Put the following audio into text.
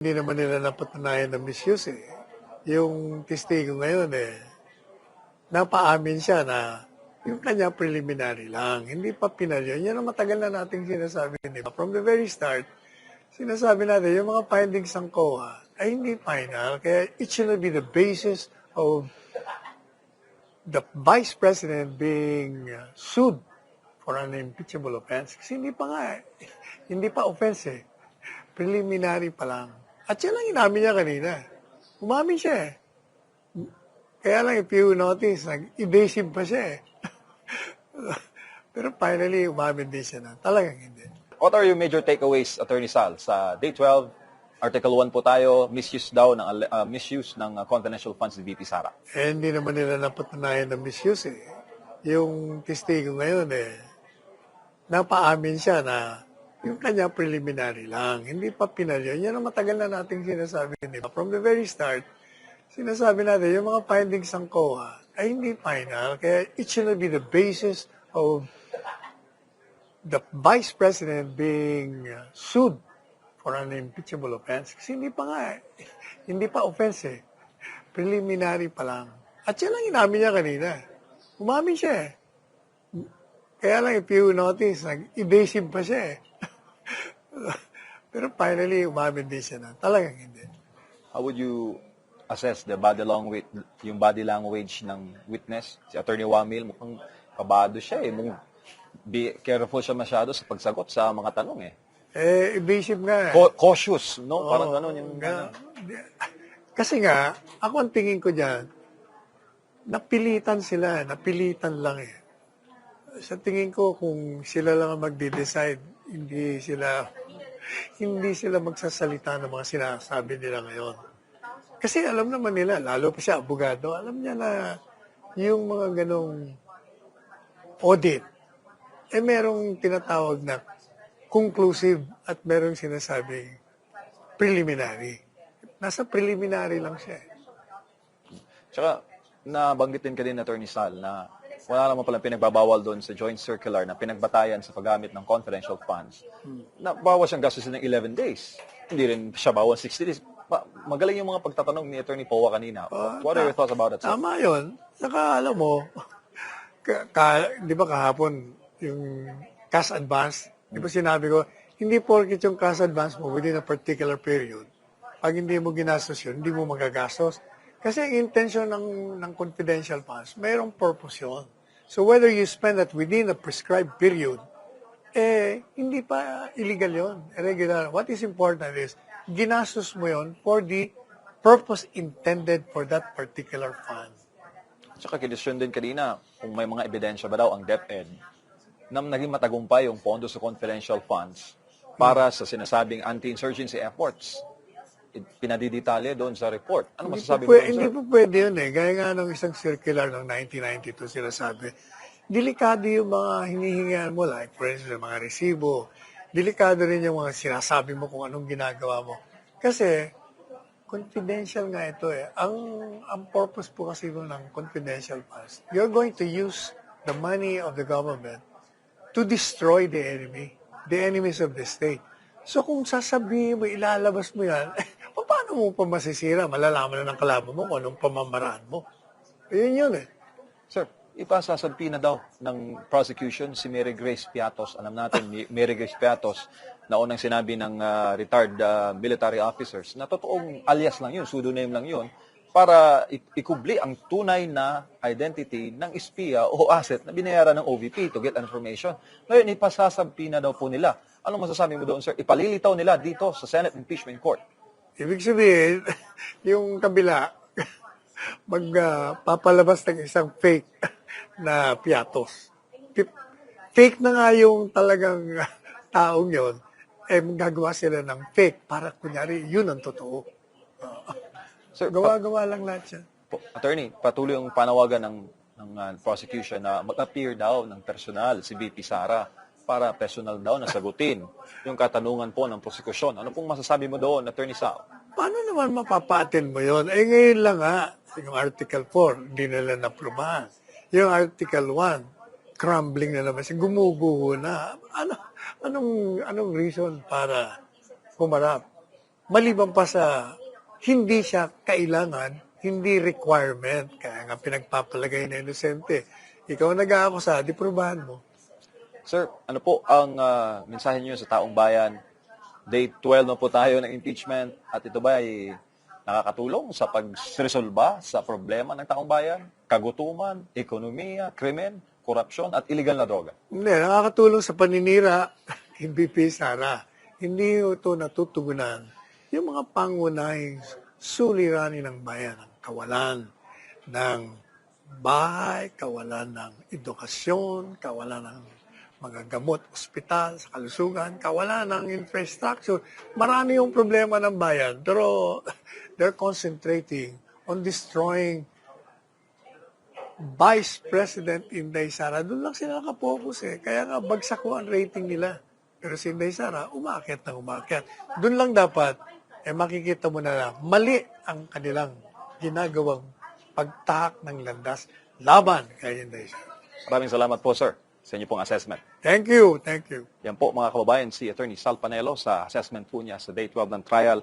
Hindi naman nila napatunayan na misuse eh. Yung testigo ngayon napaamin siya na yung kanya preliminary lang. Hindi pa pinal yun. Yan ang matagal na nating sinasabi. Diba? From the very start, sinasabi natin, yung mga findings ng COA ay hindi final. Kaya it should be the basis of the Vice President being sued for an impeachable offense. Kasi hindi pa nga hindi pa offense eh. Preliminary pa lang. At yan lang inamin niya kanina. Umamin siya eh. Kaya lang, if you notice, evasive pa siya eh. Pero finally, umamin din siya na talagang hindi. What are your major takeaways, Attorney Sal? Sa Day 12, Article 1 po tayo, misuse daw ng misuse ng confidential funds ni VP Sara. Hindi naman nila napatunayan na misuse eh. Yung testigo ngayon napaamin siya na yung kanya preliminary lang. Hindi pa pinal yun. Yan ang matagal na nating sinasabi. Diba? From the very start, sinasabi natin, yung mga findings ng COA ay hindi final. Kaya it should be the basis of the Vice President being sued for an impeachable offense. Kasi hindi pa nga hindi pa offense eh. Preliminary pa lang. At yan lang inamin niya kanina. Umamin siya eh. Kaya lang, if you notice, evasive pa siya eh. Pero finally, umamin din siya na talagang hindi. How would you assess the body language, yung body language ng witness? Si Attorney Wamil, mukhang kabado siya eh. Be careful siya masyado sa pagsagot sa mga tanong eh. Evasive nga. Cautious, no? Parang gano'n yung... Kasi nga, ako ang tingin ko dyan, napilitan sila, napilitan lang eh. Sa tingin ko, kung sila lang ang magde-decide, hindi sila magsasalita ng mga sinasabi nila ngayon. Kasi alam naman nila, lalo pa siya, abogado, alam niya na yung mga ganong audit, merong tinatawag na conclusive at merong sinasabing preliminary. Nasa preliminary lang siya. Tsaka, nabanggit din ka din, Attorney Sal, na wala naman palang pinagbabawal doon sa joint circular na pinagbatayan sa paggamit ng confidential funds. Na bawal siyang gastusin ng 11 days. Hindi rin siya bawal 60 days. Magaling yung mga pagtatanong ni Attorney Powa kanina. What are your thoughts about it, sir? Tama yun. Saka alam mo, di ba kahapon, yung cash advance, di ba sinabi ko, hindi porket yung cash advance mo within a particular period, pag hindi mo ginastos yun, hindi mo magagastos. Kasi ang intention ng confidential funds, mayroong purpose yun. So whether you spend that within a prescribed period, hindi pa illegal yun, irregular. What is important is, ginastos mo yun for the purpose intended for that particular fund. Tsaka kinisyon din kanina kung may mga ebidensya ba daw ang DepEd na naging matagumpay yung pondo sa confidential funds para sa sinasabing anti-insurgency efforts. Pinadidetalye doon sa report. Ano masasabi mo doon, sir? Hindi po pwede yun eh. Gaya nga ng isang circular ng 1992 sila sabi, delikado yung mga hinihingian mo, like for instance, mga resibo. Delikado rin yung mga sinasabi mo kung anong ginagawa mo. Kasi, confidential nga ito eh. Ang purpose po kasi ng confidential funds, you're going to use the money of the government to destroy the enemies of the state. So kung sasabihin mo, ilalabas mo yan, paano mo pa masisira? Malalaman na ng kalaban mo kung anong pamamaraan mo. Ayun yun eh. Sir, ipasasampi na daw ng prosecution si Mary Grace Piatos. Alam natin, Mary Grace Piatos, na unang sinabi ng retired military officers na totoong alias lang yun, pseudonym lang yun, para ikubli ang tunay na identity ng espiya o asset na binayaran ng OVP to get information. Ngayon, ipasasampi na daw po nila. Anong masasabi mo doon, sir? Ipalilitaw nila dito sa Senate Impeachment Court. Ibig sabihin, yung kabila, magpapalabas ng isang fake na Piatos. Fake na nga yung talagang taong yon, gagawa sila ng fake para kunyari yun ang totoo. Sir, gawa lang lahat yan. Attorney, patuloy ang panawagan ng prosecution na mag-appear daw ng personal si VP Sara para personal daw na sagutin yung katanungan po ng prosecution. Ano pong masasabi mo doon, Attorney Sal? Paano naman mapapaatin mo yon? Ngayon lang yung Article 4, hindi nila naprubahan. Yung Article 1, crumbling na naman siya, gumuguho na. Anong reason para humarap? Maliban pa sa hindi siya kailangan, hindi requirement. Kaya nga pinagpapalagay na inosente. Ikaw nag-aakusa, di prubahan mo. Sir, ano po ang mensahe niyo sa taong bayan? Day 12 na po tayo ng impeachment at ito ba ay nakakatulong sa pagresolba sa problema ng taong bayan? Kagutuman, ekonomiya, krimen, korupsyon at illegal na droga. Hindi, nakakatulong sa paninira kay BP Sara. Hindi ito natutugunan yung mga pangunahing suliranin ng bayan, ang kawalan ng bahay, kawalan ng edukasyon, kawalan ng mga gamot, ospital, sa kalusugan, kawalan ng infrastructure. Marami yung problema ng bayan, pero they're concentrating on destroying Vice President Inday Sara. Doon lang sila nakapokus eh. Kaya nga bagsak ko ang rating nila. Pero si Inday Sara, umakyat na umakyat. Doon lang dapat, makikita mo na mali ang kanilang ginagawang pagtahak ng landas laban kay Inday Sara. Maraming salamat po, sir, sa inyo pong assessment. Thank you, thank you. Yan po mga kababayan, si Attorney Sal Panelo sa assessment po niya sa Day 12 ng trial